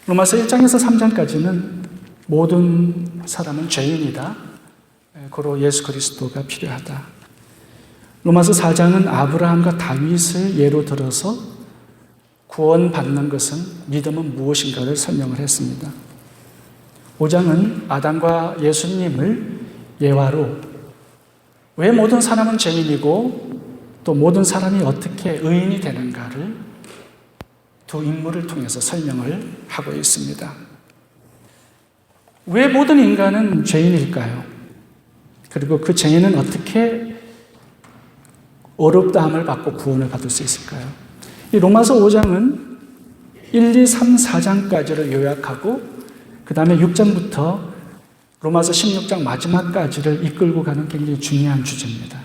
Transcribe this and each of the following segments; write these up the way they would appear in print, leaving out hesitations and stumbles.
로마서 1장에서 3장까지는 모든 사람은 죄인이다. 고로 예수 그리스도가 필요하다. 로마서 4장은 아브라함과 다윗을 예로 들어서 구원받는 것은 믿음은 무엇인가를 설명을 했습니다. 5장은 아담과 예수님을 예화로 왜 모든 사람은 죄인이고 또 모든 사람이 어떻게 의인이 되는가를 두 인물을 통해서 설명을 하고 있습니다. 왜 모든 인간은 죄인일까요? 그리고 그 죄인은 어떻게 어렵다함을 받고 구원을 받을 수 있을까요? 이 로마서 5장은 1, 2, 3, 4장까지를 요약하고 그 다음에 6장부터 로마서 16장 마지막까지를 이끌고 가는 굉장히 중요한 주제입니다.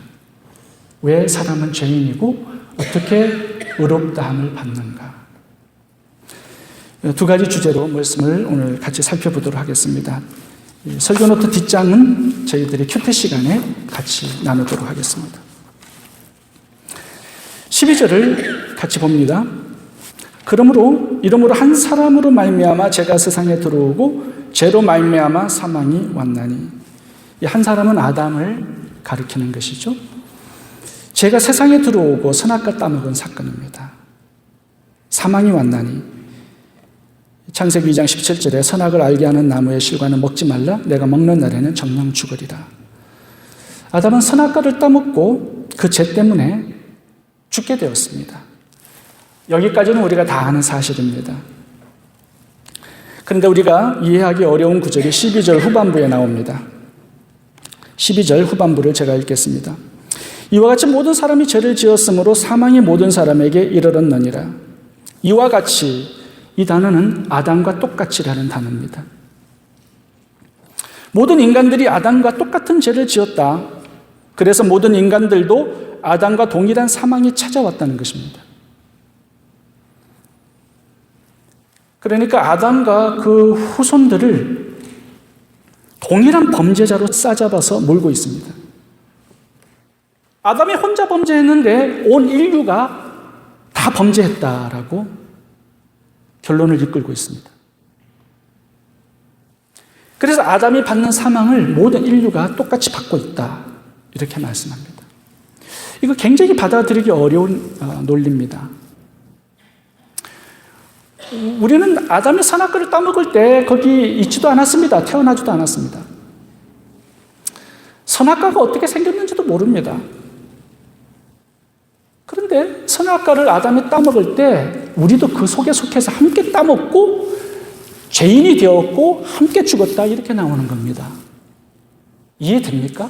왜 사람은 죄인이고 어떻게 의롭다함을 받는가? 두 가지 주제로 말씀을 오늘 같이 살펴보도록 하겠습니다. 설교노트 뒷장은 저희들이 큐티 시간에 같이 나누도록 하겠습니다. 12절을 같이 봅니다. 그러므로 이러므로 한 사람으로 말미암아 죄가 세상에 들어오고 죄로 말미암아 사망이 왔나니, 이 한 사람은 아담을 가리키는 것이죠. 죄가 세상에 들어오고 선악과 따먹은 사건입니다. 사망이 왔나니, 창세기 2장 17절에 선악을 알게 하는 나무의 실과는 먹지 말라. 내가 먹는 날에는 정녕 죽으리라. 아담은 선악과를 따먹고 그 죄 때문에 죽게 되었습니다. 여기까지는 우리가 다 아는 사실입니다. 그런데 우리가 이해하기 어려운 구절이 12절 후반부에 나옵니다. 12절 후반부를 제가 읽겠습니다. 이와 같이 모든 사람이 죄를 지었으므로 사망이 모든 사람에게 이르렀느니라. 이와 같이, 이 단어는 아담과 똑같이라는 단어입니다. 모든 인간들이 아담과 똑같은 죄를 지었다. 그래서 모든 인간들도 아담과 동일한 사망이 찾아왔다는 것입니다. 그러니까 아담과 그 후손들을 동일한 범죄자로 싸잡아서 몰고 있습니다. 아담이 혼자 범죄했는데 온 인류가 다 범죄했다라고 결론을 이끌고 있습니다. 그래서 아담이 받는 사망을 모든 인류가 똑같이 받고 있다, 이렇게 말씀합니다. 이거 굉장히 받아들이기 어려운 논리입니다. 우리는 아담이 선악과를 따먹을 때 거기 있지도 않았습니다. 태어나지도 않았습니다. 선악과가 어떻게 생겼는지도 모릅니다. 그런데 선악과를 아담이 따먹을 때 우리도 그 속에 속해서 함께 따먹고 죄인이 되었고 함께 죽었다, 이렇게 나오는 겁니다. 이해됩니까?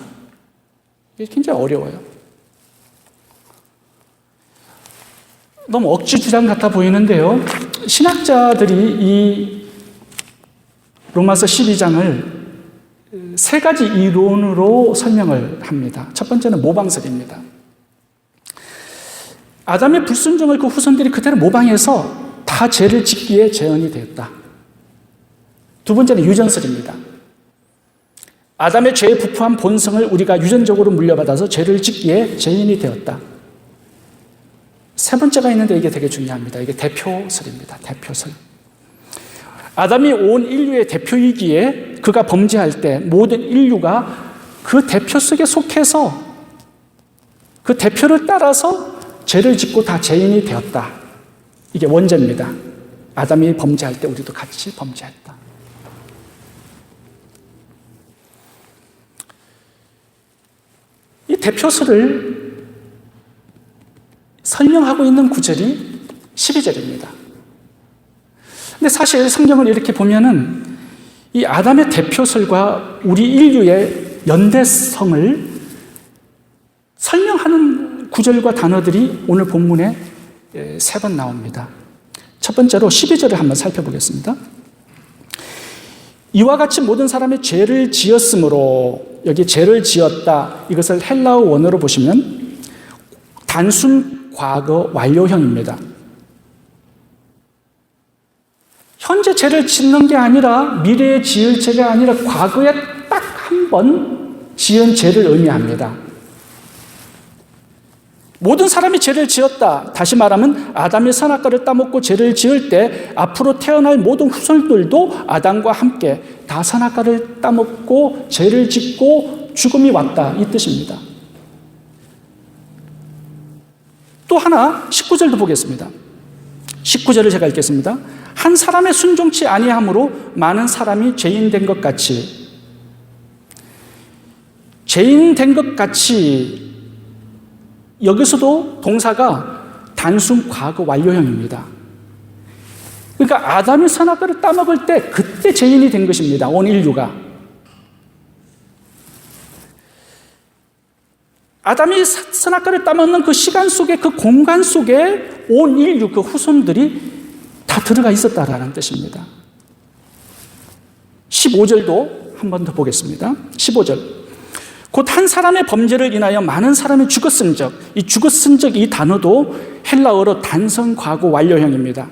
이게 굉장히 어려워요. 너무 억지 주장 같아 보이는데요. 신학자들이 이 로마서 12장을 세 가지 이론으로 설명을 합니다. 첫 번째는 모방설입니다. 아담의 불순종을 그 후손들이 그대로 모방해서 다 죄를 짓기에 재현이 되었다. 두 번째는 유전설입니다. 아담의 죄에 부패한 본성을 우리가 유전적으로 물려받아서 죄를 짓기에 죄인이 되었다. 세 번째가 있는데 이게 되게 중요합니다. 이게 대표설입니다. 대표설. 아담이 온 인류의 대표이기에 그가 범죄할 때 모든 인류가 그 대표 속에 속해서 그 대표를 따라서 죄를 짓고 다 죄인이 되었다. 이게 원죄입니다. 아담이 범죄할 때 우리도 같이 범죄했다. 이 대표설을 설명하고 있는 구절이 12절입니다. 근데 사실 성경을 이렇게 보면은 이 아담의 대표설과 우리 인류의 연대성을 설명하는 구절과 단어들이 오늘 본문에 세 번 나옵니다. 첫 번째로 12절을 한번 살펴보겠습니다. 이와 같이 모든 사람이 죄를 지었으므로, 여기 죄를 지었다, 이것을 헬라어 원어로 보시면 단순 과거 완료형입니다. 현재 죄를 짓는 게 아니라 미래에 지을 죄가 아니라 과거에 딱 한 번 지은 죄를 의미합니다. 모든 사람이 죄를 지었다. 다시 말하면 아담이 선악과를 따먹고 죄를 지을 때 앞으로 태어날 모든 후손들도 아담과 함께 다 선악과를 따먹고 죄를 짓고 죽음이 왔다. 이 뜻입니다. 또 하나 19절도 보겠습니다. 19절을 제가 읽겠습니다. 한 사람의 순종치 아니함으로 많은 사람이 죄인 된 것 같이, 죄인 된 것 같이, 여기서도 동사가 단순 과거 완료형입니다. 그러니까 아담이 선악과를 따먹을 때 그때 죄인이 된 것입니다. 온 인류가. 아담이 선악과를 따먹는 그 시간 속에, 그 공간 속에 온 인류, 그 후손들이 다 들어가 있었다라는 뜻입니다. 15절도 한 번 더 보겠습니다. 15절. 곧 한 사람의 범죄를 인하여 많은 사람이 죽었은적, 이 죽었은적 이 단어도 헬라어로 단선 과거 완료형입니다.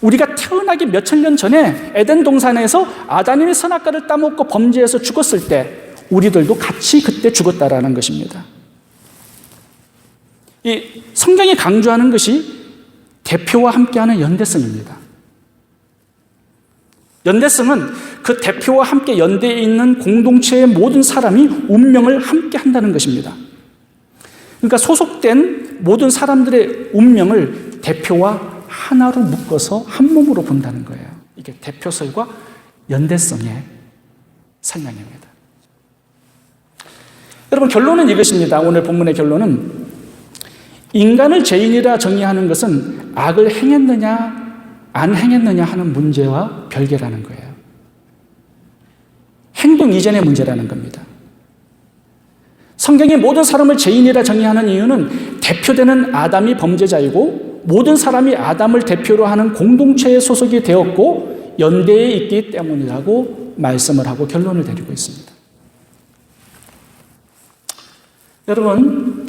우리가 태어나기 몇천 년 전에 에덴 동산에서 아담이 선악과를 따먹고 범죄해서 죽었을 때 우리들도 같이 그때 죽었다라는 것입니다. 이 성경이 강조하는 것이 대표와 함께하는 연대성입니다. 연대성은 그 대표와 함께 연대해 있는 공동체의 모든 사람이 운명을 함께 한다는 것입니다. 그러니까 소속된 모든 사람들의 운명을 대표와 하나로 묶어서 한 몸으로 본다는 거예요. 이게 대표설과 연대성의 설명입니다. 여러분, 결론은 이것입니다. 오늘 본문의 결론은 인간을 죄인이라 정의하는 것은 악을 행했느냐 안 행했느냐 하는 문제와 별개라는 거예요. 행동 이전의 문제라는 겁니다. 성경이 모든 사람을 죄인이라 정의하는 이유는 대표되는 아담이 범죄자이고 모든 사람이 아담을 대표로 하는 공동체에 소속이 되었고 연대에 있기 때문이라고 말씀을 하고 결론을 내리고 있습니다. 여러분,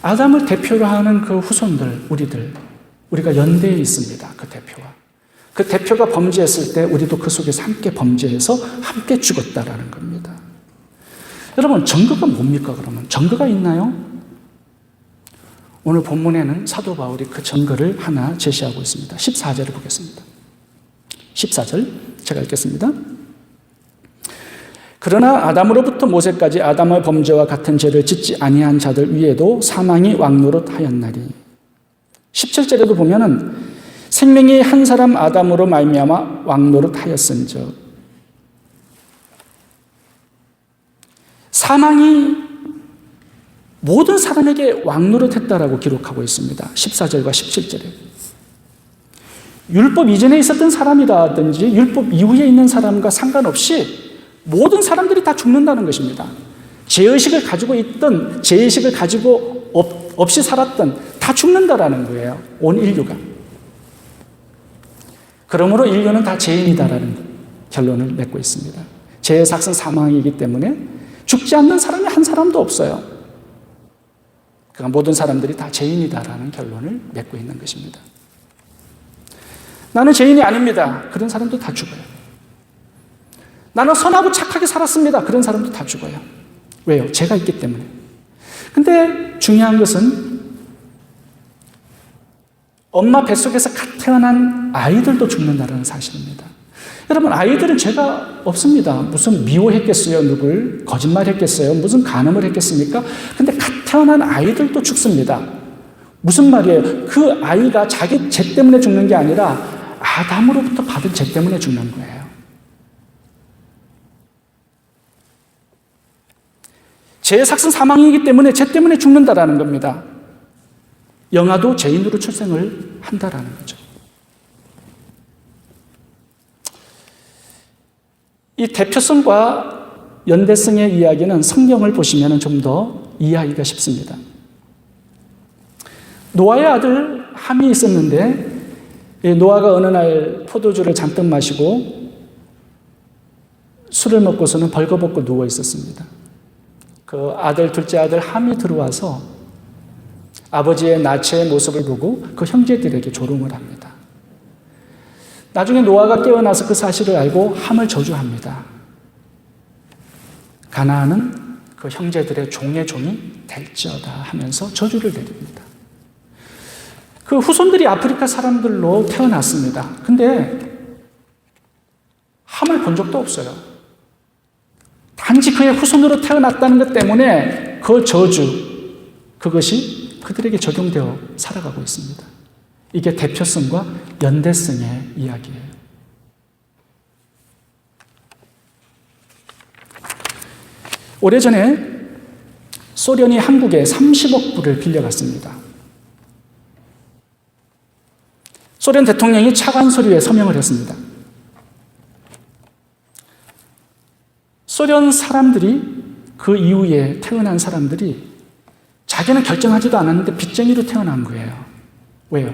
아담을 대표로 하는 그 후손들, 우리가 연대에 있습니다. 그 대표와. 그 대표가 범죄했을 때 우리도 그 속에서 함께 범죄해서 함께 죽었다라는 겁니다. 여러분, 증거가 뭡니까 그러면? 증거가 있나요? 오늘 본문에는 사도 바울이 그 증거를 하나 제시하고 있습니다. 14절을 보겠습니다. 14절 제가 읽겠습니다. 그러나 아담으로부터 모세까지 아담의 범죄와 같은 죄를 짓지 아니한 자들 위에도 사망이 왕노릇하였나니. 17절에도 보면은 생명이 한 사람 아담으로 말미암아 왕노릇하였은즉, 사망이 모든 사람에게 왕노릇했다라고 기록하고 있습니다. 14절과 17절에. 율법 이전에 있었던 사람이라든지 율법 이후에 있는 사람과 상관없이 모든 사람들이 다 죽는다는 것입니다. 죄의식을 가지고 있던, 죄의식을 가지고 없이 살았던 다 죽는다라는 거예요. 온 인류가. 그러므로 인류는 다 죄인이다라는 결론을 맺고 있습니다. 죄의 삭은 사망이기 때문에 죽지 않는 사람이 한 사람도 없어요. 그러니까 모든 사람들이 다 죄인이다라는 결론을 맺고 있는 것입니다. 나는 죄인이 아닙니다. 그런 사람도 다 죽어요. 나는 선하고 착하게 살았습니다. 그런 사람도 다 죽어요. 왜요? 죄가 있기 때문에. 근데 중요한 것은 엄마 뱃속에서 갓 태어난 아이들도 죽는다는 사실입니다. 여러분, 아이들은 죄가 없습니다. 무슨 미워했겠어요? 누굴? 거짓말했겠어요? 무슨 간음을 했겠습니까? 근데 갓 태어난 아이들도 죽습니다. 무슨 말이에요? 그 아이가 자기 죄 때문에 죽는 게 아니라 아담으로부터 받은 죄 때문에 죽는 거예요. 죄의 삭은 사망이기 때문에 죄 때문에 죽는다라는 겁니다. 영아도 죄인으로 출생을 한다라는 거죠. 이 대표성과 연대성의 이야기는 성경을 보시면 좀 더 이해하기가 쉽습니다. 노아의 아들 함이 있었는데 노아가 어느 날 포도주를 잔뜩 마시고 술을 먹고서는 벌거벗고 누워 있었습니다. 그 둘째 아들 함이 들어와서 아버지의 나체의 모습을 보고 그 형제들에게 조롱을 합니다. 나중에 노아가 깨어나서 그 사실을 알고 함을 저주합니다. 가나안은 그 형제들의 종의 종이 될지어다 하면서 저주를 내립니다. 그 후손들이 아프리카 사람들로 태어났습니다. 근데 함을 본 적도 없어요. 단지 그의 후손으로 태어났다는 것 때문에 그 저주, 그것이 그들에게 적용되어 살아가고 있습니다. 이게 대표성과 연대성의 이야기예요. 오래전에 소련이 한국에 30억 불을 빌려갔습니다. 소련 대통령이 차관 서류에 서명을 했습니다. 소련 사람들이, 그 이후에 태어난 사람들이 자기는 결정하지도 않았는데 빚쟁이로 태어난 거예요. 왜요?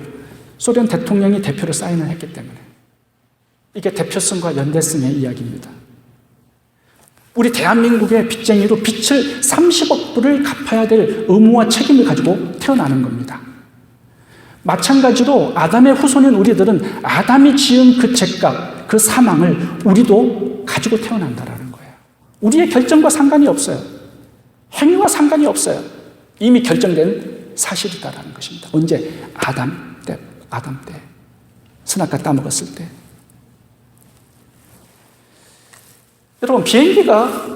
소련 대통령이 대표로 사인을 했기 때문에. 이게 대표성과 연대성의 이야기입니다. 우리 대한민국의 빚쟁이로 빚을 30억 불을 갚아야 될 의무와 책임을 가지고 태어나는 겁니다. 마찬가지로 아담의 후손인 우리들은 아담이 지은 그 죄값, 그 사망을 우리도 가지고 태어난다라는 거예요. 우리의 결정과 상관이 없어요. 행위와 상관이 없어요. 이미 결정된 사실이다라는 것입니다. 언제? 아담 때, 선악과 따먹었을 때. 여러분, 비행기가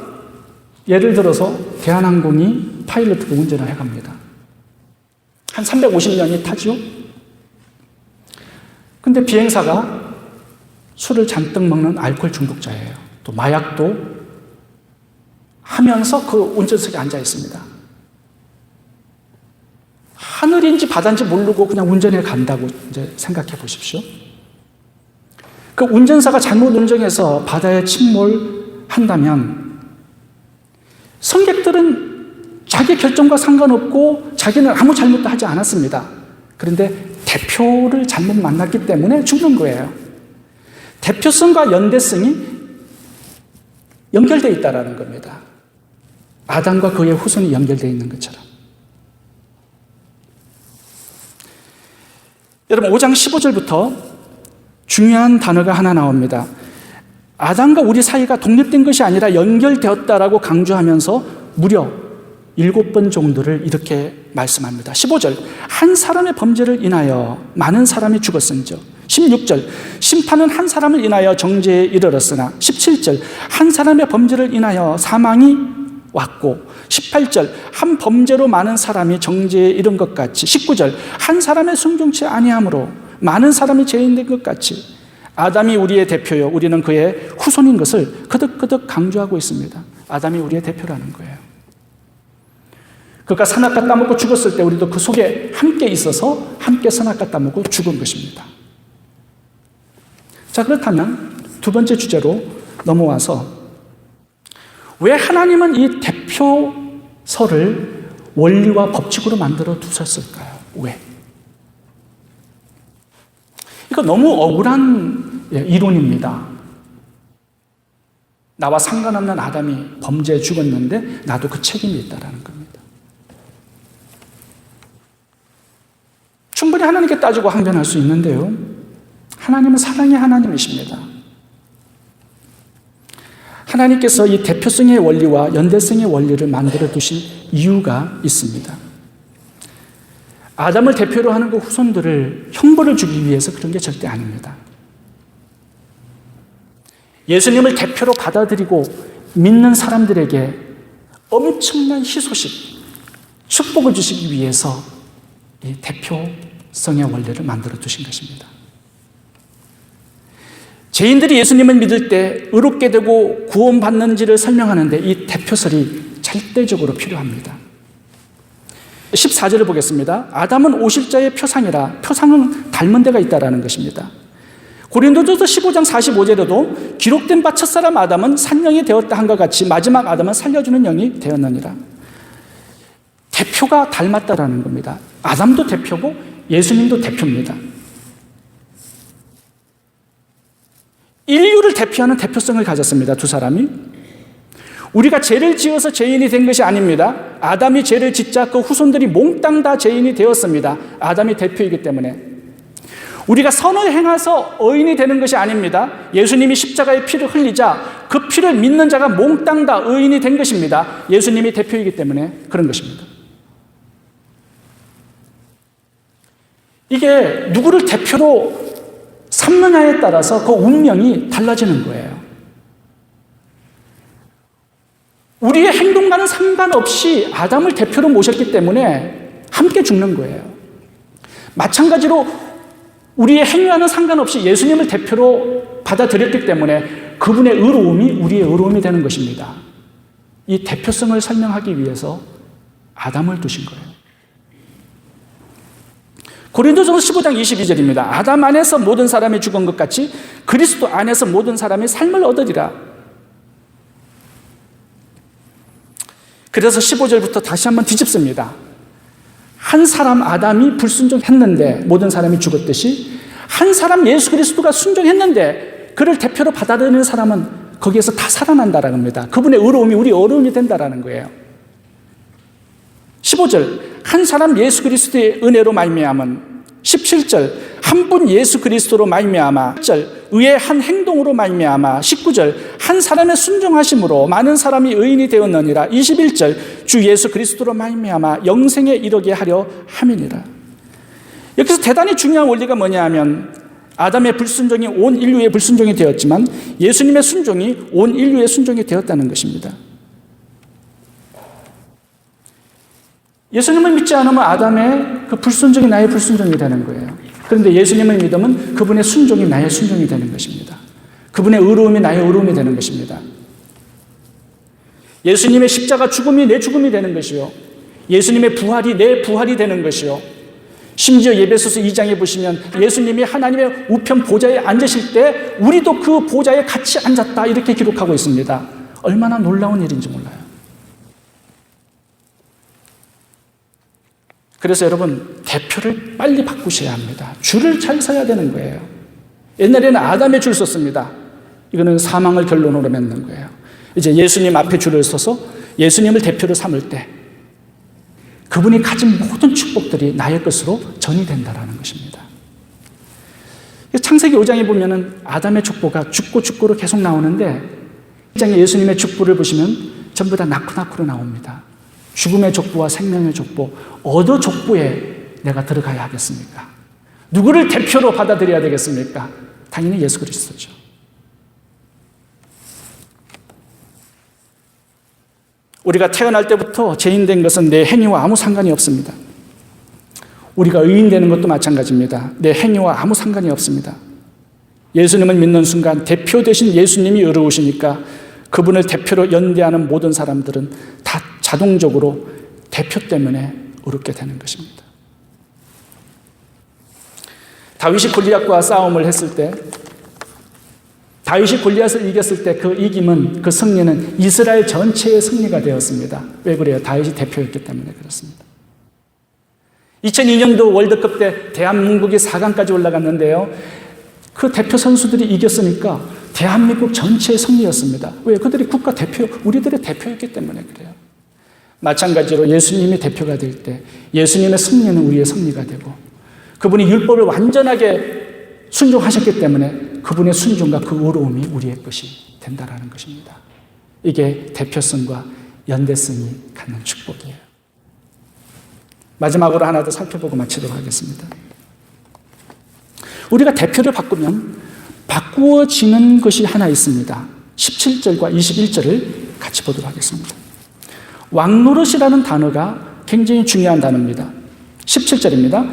예를 들어서 대한항공이 파일럿으로 운전을 해갑니다. 한 350년이 타죠? 근데 비행사가 술을 잔뜩 먹는 알코올 중독자예요. 또 마약도 하면서 그 운전석에 앉아 있습니다. 하늘인지 바다인지 모르고 그냥 운전해 간다고 이제 생각해 보십시오. 그 운전사가 잘못 운전해서 바다에 침몰한다면 승객들은 자기 결정과 상관없고 자기는 아무 잘못도 하지 않았습니다. 그런데 대표를 잘못 만났기 때문에 죽는 거예요. 대표성과 연대성이 연결되어 있다는 겁니다. 아담과 그의 후손이 연결되어 있는 것처럼. 여러분, 5장 15절부터 중요한 단어가 하나 나옵니다. 아담과 우리 사이가 독립된 것이 아니라 연결되었다라고 강조하면서 무려 7번 정도를 이렇게 말씀합니다. 15절, 한 사람의 범죄를 인하여 많은 사람이 죽었은즉. 16절, 심판은 한 사람을 인하여 정죄에 이르렀으나. 17절, 한 사람의 범죄를 인하여 사망이 왔고. 18절, 한 범죄로 많은 사람이 정죄에 이른 것 같이. 19절, 한 사람의 순종치 아니함으로 많은 사람이 죄인된 것 같이. 아담이 우리의 대표요, 우리는 그의 후손인 것을 거듭거듭 강조하고 있습니다. 아담이 우리의 대표라는 거예요. 그가 선악과 따먹고 죽었을 때 우리도 그 속에 함께 있어서 함께 선악과 따먹고 죽은 것입니다. 자, 그렇다면 두 번째 주제로 넘어와서 왜 하나님은 이 대표서를 원리와 법칙으로 만들어 두셨을까요? 왜? 이거 너무 억울한 이론입니다. 나와 상관없는 아담이 범죄에 죽었는데 나도 그 책임이 있다는 겁니다. 충분히 하나님께 따지고 항변할 수 있는데요. 하나님은 사랑의 하나님이십니다. 하나님께서 이 대표성의 원리와 연대성의 원리를 만들어 두신 이유가 있습니다. 아담을 대표로 하는 그 후손들을 형벌을 주기 위해서 그런 게 절대 아닙니다. 예수님을 대표로 받아들이고 믿는 사람들에게 엄청난 희소식, 축복을 주시기 위해서 이 대표성의 원리를 만들어 두신 것입니다. 죄인들이 예수님을 믿을 때 의롭게 되고 구원받는지를 설명하는데 이 대표설이 절대적으로 필요합니다. 14절을 보겠습니다. 아담은 오실자의 표상이라. 표상은 닮은 데가 있다라는 것입니다. 고린도전서 15장 45절에도 기록된 바 첫사람 아담은 산영이 되었다 한것 같이 마지막 아담은 살려주는 영이 되었느니라. 대표가 닮았다라는 겁니다. 아담도 대표고 예수님도 대표입니다. 인류를 대표하는 대표성을 가졌습니다. 두 사람이. 우리가 죄를 지어서 죄인이 된 것이 아닙니다. 아담이 죄를 짓자 그 후손들이 몽땅 다 죄인이 되었습니다. 아담이 대표이기 때문에. 우리가 선을 행해서 의인이 되는 것이 아닙니다. 예수님이 십자가의 피를 흘리자 그 피를 믿는 자가 몽땅 다 의인이 된 것입니다. 예수님이 대표이기 때문에 그런 것입니다. 이게 누구를 대표로 삼느냐에 따라서 그 운명이 달라지는 거예요. 우리의 행동과는 상관없이 아담을 대표로 모셨기 때문에 함께 죽는 거예요. 마찬가지로 우리의 행위와는 상관없이 예수님을 대표로 받아들였기 때문에 그분의 의로움이 우리의 의로움이 되는 것입니다. 이 대표성을 설명하기 위해서 아담을 두신 거예요. 고린도전서 15장 22절입니다. 아담 안에서 모든 사람이 죽은 것 같이 그리스도 안에서 모든 사람이 삶을 얻으리라. 그래서 15절부터 다시 한번 뒤집습니다. 한 사람 아담이 불순종했는데 모든 사람이 죽었듯이 한 사람 예수 그리스도가 순종했는데 그를 대표로 받아들이는 사람은 거기에서 다 살아난다라는 겁니다. 그분의 의로움이 우리 의로움이 된다라는 거예요. 15절 한 사람 예수 그리스도의 은혜로 말미암은 17절 한 분 예수 그리스도로 말미암아 18절 의의 한 행동으로 말미암아 19절 한 사람의 순종하심으로 많은 사람이 의인이 되었느니라 21절 주 예수 그리스도로 말미암아 영생에 이르게 하려 함이니라. 여기서 대단히 중요한 원리가 뭐냐 하면 아담의 불순종이 온 인류의 불순종이 되었지만 예수님의 순종이 온 인류의 순종이 되었다는 것입니다. 예수님을 믿지 않으면 아담의 그 불순종이 나의 불순종이 되는 거예요. 그런데 예수님을 믿으면 그분의 순종이 나의 순종이 되는 것입니다. 그분의 의로움이 나의 의로움이 되는 것입니다. 예수님의 십자가 죽음이 내 죽음이 되는 것이요. 예수님의 부활이 내 부활이 되는 것이요. 심지어 예배소서 2장에 보시면 예수님이 하나님의 우편 보좌에 앉으실 때 우리도 그 보좌에 같이 앉았다 이렇게 기록하고 있습니다. 얼마나 놀라운 일인지 몰라요. 그래서 여러분 대표를 빨리 바꾸셔야 합니다. 줄을 잘 서야 되는 거예요. 옛날에는 아담의 줄 섰습니다. 이거는 사망을 결론으로 맺는 거예요. 이제 예수님 앞에 줄을 서서 예수님을 대표로 삼을 때 그분이 가진 모든 축복들이 나의 것으로 전이 된다는 것입니다. 창세기 5장에 보면은 아담의 족보가 죽고로 계속 나오는데 1장에 예수님의 족보를 보시면 전부 다 낳고 나옵니다. 죽음의 족보와 생명의 족보, 어느 족보에 내가 들어가야 하겠습니까? 누구를 대표로 받아들여야 되겠습니까? 당연히 예수 그리스도죠. 우리가 태어날 때부터 죄인된 것은 내 행위와 아무 상관이 없습니다. 우리가 의인되는 것도 마찬가지입니다. 내 행위와 아무 상관이 없습니다. 예수님을 믿는 순간 대표 되신 예수님이 의로우시니까 그분을 대표로 연대하는 모든 사람들은 다 자동적으로 대표 때문에 의롭게 되는 것입니다. 다윗이 골리앗과 싸움을 했을 때 다윗이 골리앗을 이겼을 때 그 이김은 그 승리는 이스라엘 전체의 승리가 되었습니다. 왜 그래요? 다윗이 대표였기 때문에 그렇습니다. 2002년도 월드컵 때 대한민국이 4강까지 올라갔는데요. 그 대표 선수들이 이겼으니까 대한민국 전체의 승리였습니다. 왜? 그들이 국가 대표, 우리들의 대표였기 때문에 그래요. 마찬가지로 예수님이 대표가 될 때 예수님의 승리는 우리의 승리가 되고 그분이 율법을 완전하게 순종하셨기 때문에 그분의 순종과 그 의로움이 우리의 것이 된다라는 것입니다. 이게 대표성과 연대성이 갖는 축복이에요. 마지막으로 하나 더 살펴보고 마치도록 하겠습니다. 우리가 대표를 바꾸면 바꾸어지는 것이 하나 있습니다. 17절과 21절을 같이 보도록 하겠습니다. 왕노릇이라는 단어가 굉장히 중요한 단어입니다. 17절입니다.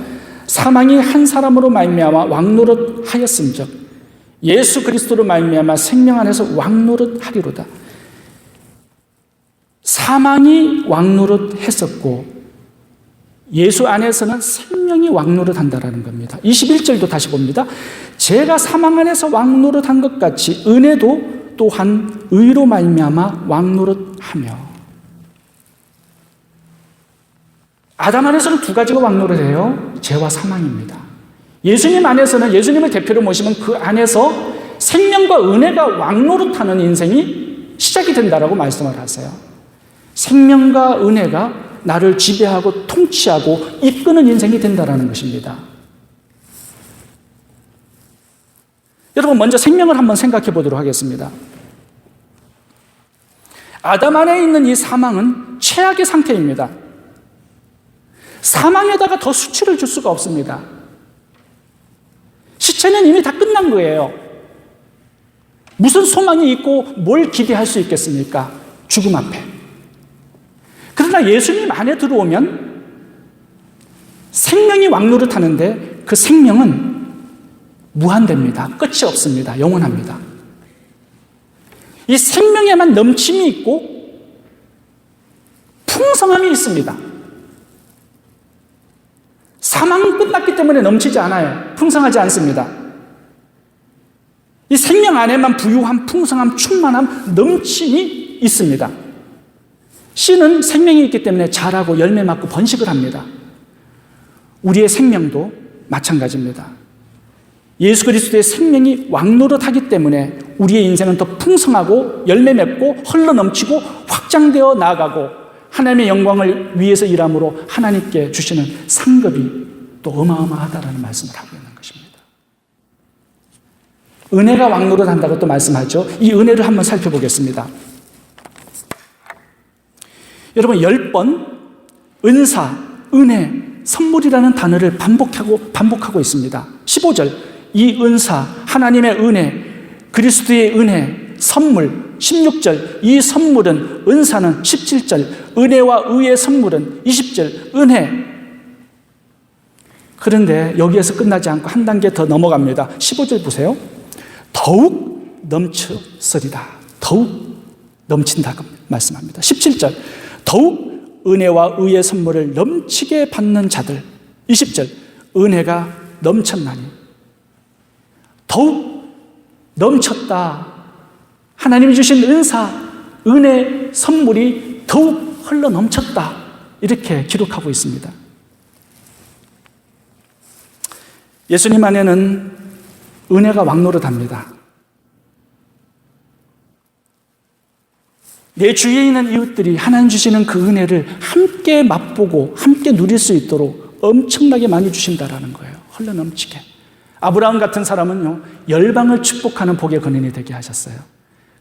사망이 한 사람으로 말미암아 왕노릇 하였음즉 예수 그리스도로 말미암아 생명 안에서 왕노릇 하리로다. 사망이 왕노릇 했었고 예수 안에서는 생명이 왕노릇 한다라는 겁니다. 21절도 다시 봅니다. 제가 사망 안에서 왕노릇 한 것 같이 은혜도 또한 의로 말미암아 왕노릇 하며. 아담 안에서는 두 가지가 왕노릇해요. 죄와 사망입니다. 예수님 안에서는 예수님을 대표로 모시면 그 안에서 생명과 은혜가 왕노릇하는 인생이 시작이 된다라고 말씀을 하세요. 생명과 은혜가 나를 지배하고 통치하고 이끄는 인생이 된다라는 것입니다. 여러분, 먼저 생명을 한번 생각해 보도록 하겠습니다. 아담 안에 있는 이 사망은 최악의 상태입니다. 사망에다가 더 수치를 줄 수가 없습니다. 시체는 이미 다 끝난 거예요. 무슨 소망이 있고 뭘 기대할 수 있겠습니까? 죽음 앞에. 그러나 예수님 안에 들어오면 생명이 왕노릇하는데 그 생명은 무한대입니다. 끝이 없습니다. 영원합니다. 이 생명에만 넘침이 있고 풍성함이 있습니다. 사망은 끝났기 때문에 넘치지 않아요. 풍성하지 않습니다. 이 생명 안에만 부유함, 풍성함, 충만함, 넘침이 있습니다. 씨는 생명이 있기 때문에 자라고 열매 맺고 번식을 합니다. 우리의 생명도 마찬가지입니다. 예수 그리스도의 생명이 왕노릇하기 때문에 우리의 인생은 더 풍성하고 열매 맺고 흘러넘치고 확장되어 나아가고 하나님의 영광을 위해서 일함으로 하나님께 주시는 상급이 또 어마어마하다라는 말씀을 하고 있는 것입니다. 은혜가 왕노릇한다고 또 말씀하죠. 이 은혜를 한번 살펴보겠습니다. 여러분, 10번 은사, 은혜, 선물이라는 단어를 반복하고 있습니다. 15절, 이 은사, 하나님의 은혜, 그리스도의 은혜, 선물. 16절, 이 선물은, 은사는 17절, 은혜와 의의 선물은 20절, 은혜. 그런데 여기에서 끝나지 않고 한 단계 더 넘어갑니다. 15절 보세요. 더욱 넘쳤으리다. 더욱 넘친다고 말씀합니다. 17절, 더욱 은혜와 의의 선물을 넘치게 받는 자들. 20절, 은혜가 넘쳤나니. 더욱 넘쳤다. 하나님이 주신 은사, 은혜, 선물이 더욱 흘러 넘쳤다. 이렇게 기록하고 있습니다. 예수님 안에는 은혜가 왕노릇합니다. 내 주위에 있는 이웃들이 하나님 주시는 그 은혜를 함께 맛보고 함께 누릴 수 있도록 엄청나게 많이 주신다라는 거예요. 흘러 넘치게. 아브라함 같은 사람은요, 열방을 축복하는 복의 근원이 되게 하셨어요.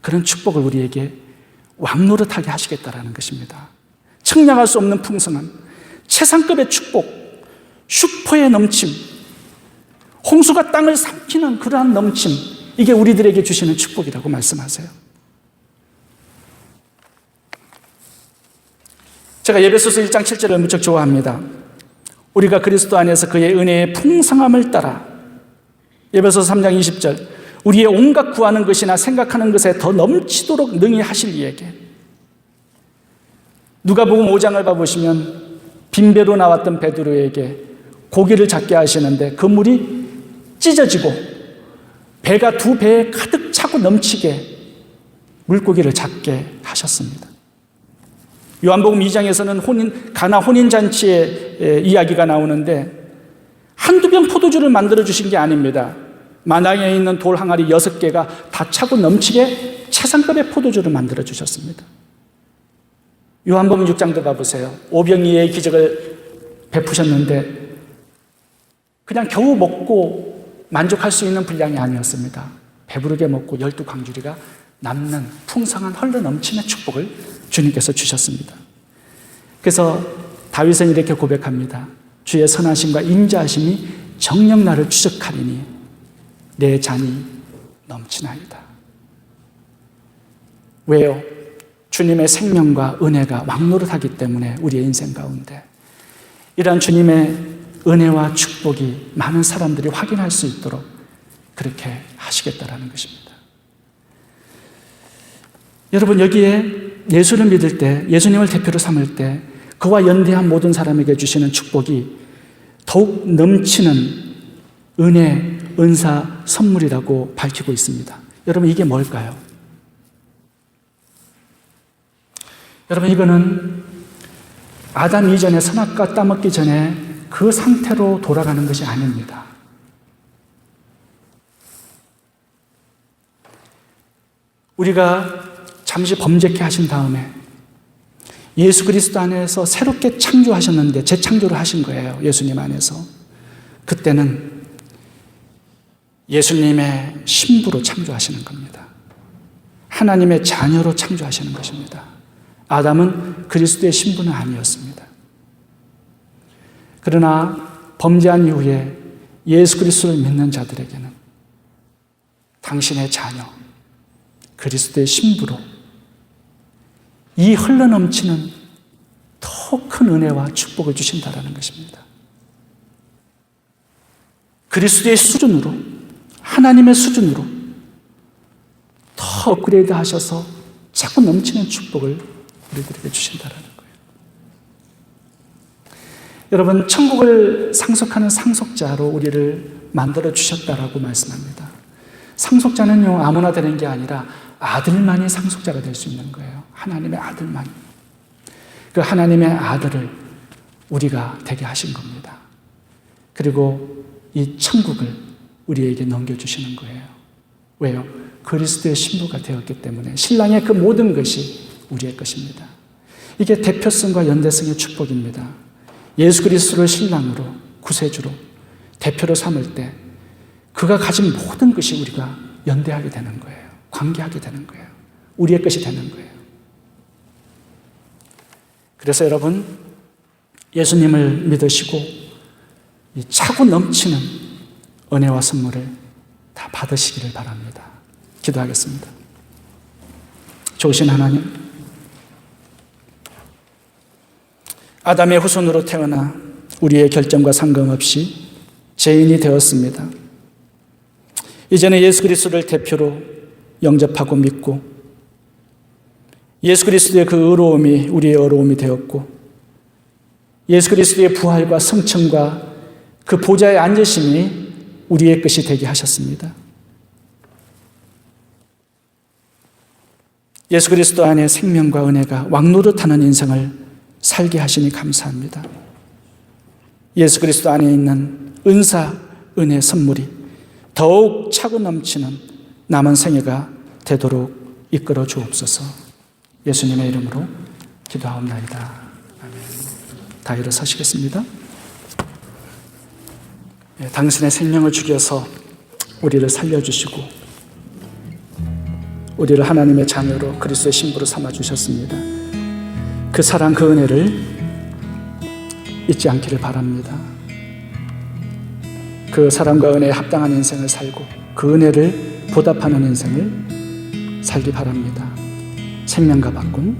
그런 축복을 우리에게 왕노릇하게 하시겠다라는 것입니다. 측량할 수 없는 풍성함, 최상급의 축복, 슈퍼의 넘침, 홍수가 땅을 삼키는 그러한 넘침, 이게 우리들에게 주시는 축복이라고 말씀하세요. 제가 에베소서 1장 7절을 무척 좋아합니다. 우리가 그리스도 안에서 그의 은혜의 풍성함을 따라, 에베소서 3장 20절, 우리의 온갖 구하는 것이나 생각하는 것에 더 넘치도록 능히 하실 이에게. 누가복음 5장을 봐보시면 빈배로 나왔던 베드로에게 고기를 잡게 하시는데 그 물이 찢어지고 배가 두 배에 가득 차고 넘치게 물고기를 잡게 하셨습니다. 요한복음 2장에서는 가나 혼인잔치의 이야기가 나오는데 한두 병 포도주를 만들어 주신 게 아닙니다. 마당에 있는 돌 항아리 6개가 다 차고 넘치게 최상급의 포도주를 만들어 주셨습니다. 요한복음 6장도 가보세요. 오병이의 기적을 베푸셨는데 그냥 겨우 먹고 만족할 수 있는 분량이 아니었습니다. 배부르게 먹고 12광주리가 남는 풍성한 흘러 넘치는 축복을 주님께서 주셨습니다. 그래서 다윗은 이렇게 고백합니다. 주의 선하심과 인자하심이 정녕 나를 추적하리니 내 잔이 넘치나이다. 왜요? 주님의 생명과 은혜가 왕노릇하기 때문에 우리의 인생 가운데 이러한 주님의 은혜와 축복이 많은 사람들이 확인할 수 있도록 그렇게 하시겠다라는 것입니다. 여러분, 여기에 예수를 믿을 때, 예수님을 대표로 삼을 때 그와 연대한 모든 사람에게 주시는 축복이 더욱 넘치는 은혜, 은사, 선물이라고 밝히고 있습니다. 여러분, 이게 뭘까요? 여러분, 이거는 아담 이전에 선악과 따먹기 전에 그 상태로 돌아가는 것이 아닙니다. 우리가 잠시 범죄케 하신 다음에 예수 그리스도 안에서 새롭게 창조하셨는데 재창조를 하신 거예요. 예수님 안에서. 그때는 예수님의 신부로 창조하시는 겁니다. 하나님의 자녀로 창조하시는 것입니다. 아담은 그리스도의 신부는 아니었습니다. 그러나 범죄한 이후에 예수 그리스도를 믿는 자들에게는 당신의 자녀, 그리스도의 신부로 이 흘러넘치는 더 큰 은혜와 축복을 주신다라는 것입니다. 그리스도의 수준으로, 하나님의 수준으로 더 업그레이드 하셔서 자꾸 넘치는 축복을 우리들에게 주신다라는 거예요. 여러분, 천국을 상속하는 상속자로 우리를 만들어 주셨다라고 말씀합니다. 상속자는요, 아무나 되는 게 아니라 아들만이 상속자가 될 수 있는 거예요. 하나님의 아들만이. 그 하나님의 아들을 우리가 되게 하신 겁니다. 그리고 이 천국을 우리에게 넘겨주시는 거예요. 왜요? 그리스도의 신부가 되었기 때문에 신랑의 그 모든 것이 우리의 것입니다. 이게 대표성과 연대성의 축복입니다. 예수 그리스도를 신랑으로, 구세주로, 대표로 삼을 때 그가 가진 모든 것이 우리가 연대하게 되는 거예요. 관계하게 되는 거예요. 우리의 것이 되는 거예요. 그래서 여러분, 예수님을 믿으시고 이 차고 넘치는 은혜와 선물을 다 받으시기를 바랍니다. 기도하겠습니다. 좋으신 하나님, 아담의 후손으로 태어나 우리의 결정과 상관없이 죄인이 되었습니다. 이제는 예수 그리스도를 대표로 영접하고 믿고 예수 그리스도의 그 의로움이 우리의 어려움이 되었고 예수 그리스도의 부활과 성천과 그 보좌에 앉으심이 우리의 것이 되게 하셨습니다. 예수 그리스도 안에 생명과 은혜가 왕노릇하는 인생을 살게 하시니 감사합니다. 예수 그리스도 안에 있는 은사, 은혜, 선물이 더욱 차고 넘치는 남은 생애가 되도록 이끌어 주옵소서. 예수님의 이름으로 기도하옵나이다. 아멘. 다 일어서시겠습니다. 당신의 생명을 죽여서 우리를 살려주시고 우리를 하나님의 자녀로 그리스도의 신부로 삼아주셨습니다. 그 사랑, 그 은혜를 잊지 않기를 바랍니다. 그 사랑과 은혜에 합당한 인생을 살고 그 은혜를 보답하는 인생을 살기 바랍니다. 생명과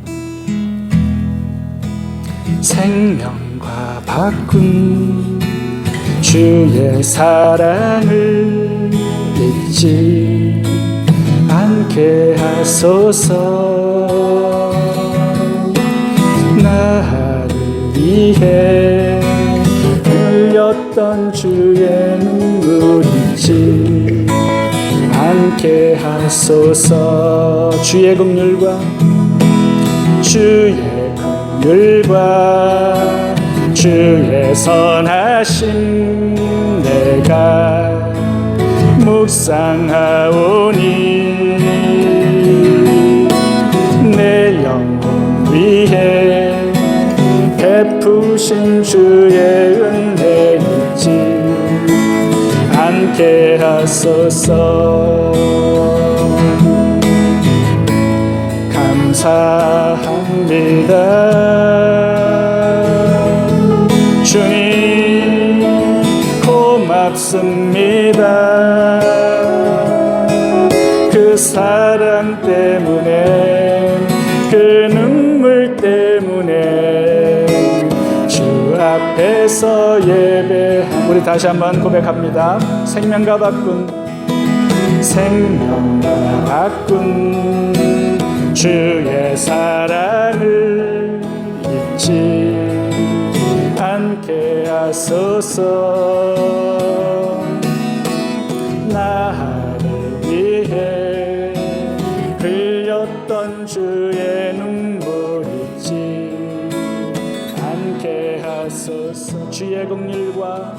바꾼 주의 사랑을 잊지 않게 하소서. 나를 위해 흘렸던 주의 눈물 잊지 않게 하소서. 주의 긍휼과 주의 선하심 내가 묵상하오니 내 영혼 위해 베푸신 주의 은혜 잊지 않게 하소서. 감사합니다. 주님 고맙습니다. 그 사랑 때문에 그 눈물 때문에 주 앞에서 예배한 우리 다시 한번 고백합니다. 생명과 바꾼 주의 사랑을 잊지 않게 하소서. 나를 위해 흘렸던 주의 눈물 잊지 않게 하소서. 주의 긍휼과